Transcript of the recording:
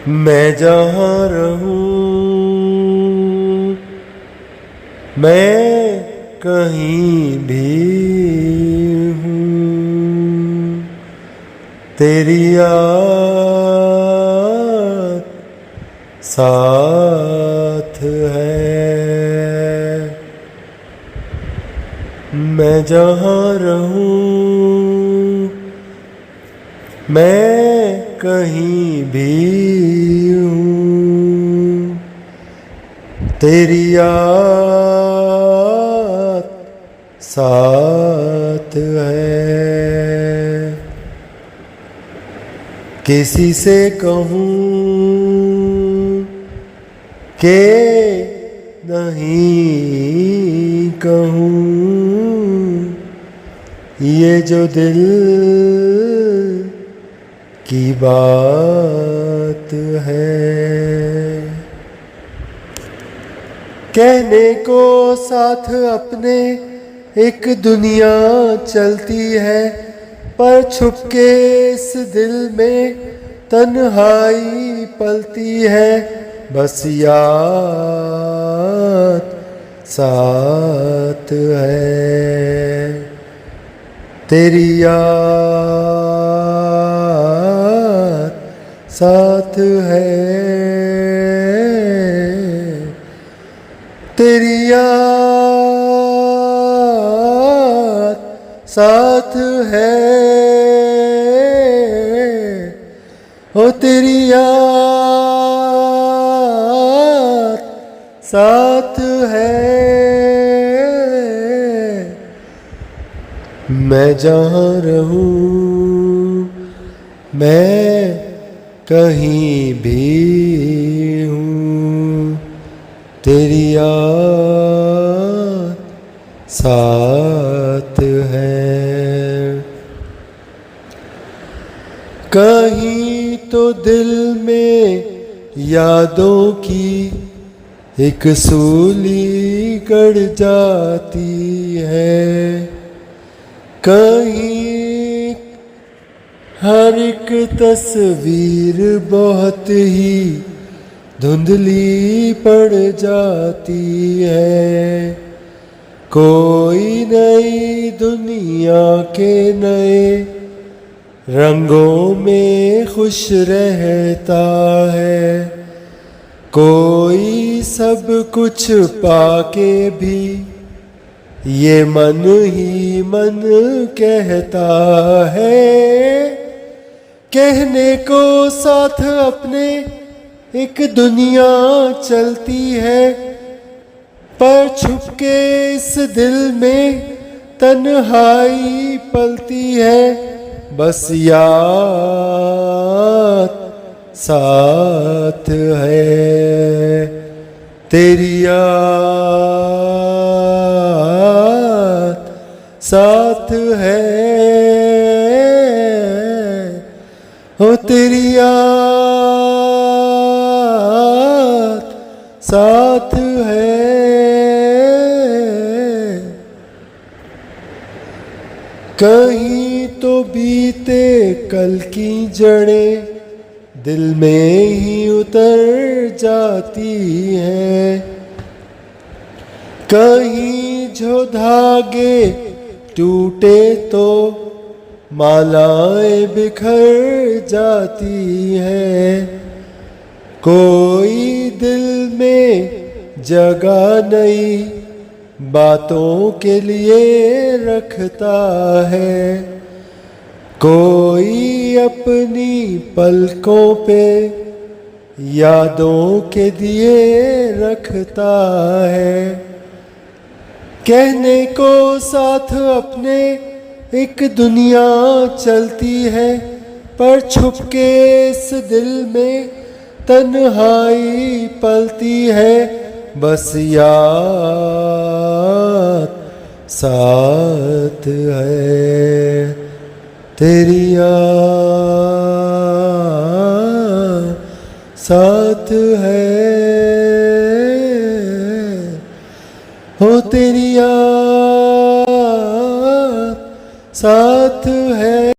मैं जहाँ रहूं, मैं कहीं भी हूँ, तेरी याद साथ है। मैं जहाँ रहूं, मैं कहीं भी हूँ, तेरी याद साथ है। किसी से कहूँ के नहीं कहूँ, ये जो दिल की बात है। कहने को साथ अपने एक दुनिया चलती है, पर छुपके इस दिल में तन्हाई पलती है। बस याद साथ है, तेरी याद साथ है, तेरी याद साथ है, ओ तेरी याद साथ है। मैं जहाँ रहूं, मैं कहीं भी हूँ, तेरी याद साथ है। कहीं तो दिल में यादों की एक सूली गड़ जाती है, कहीं हर एक तस्वीर बहुत ही धुंधली पड़ जाती है। कोई नई दुनिया के नए रंगों में खुश रहता है, कोई सब कुछ पाके भी ये मन ही मन कहता है। कहने को साथ अपने एक दुनिया चलती है, पर छुपके इस दिल में तन्हाई पलती है। बस याद साथ है, तेरी याद साथ है, ओ तेरी याद साथ है। कहीं तो बीते कल की जड़ें दिल में ही उतर जाती हैं, कहीं जो धागे टूटे तो मालाएं बिखर जाती हैं। कोई दिल में जगह नहीं बातों के लिए रखता है, कोई अपनी पलकों पे यादों के दिए रखता है। कहने को साथ अपने एक दुनिया चलती है, पर छुपके इस दिल में तन्हाई पलती है। बस याद साथ है, तेरी याद साथ है, हो तेरी याद साथ है।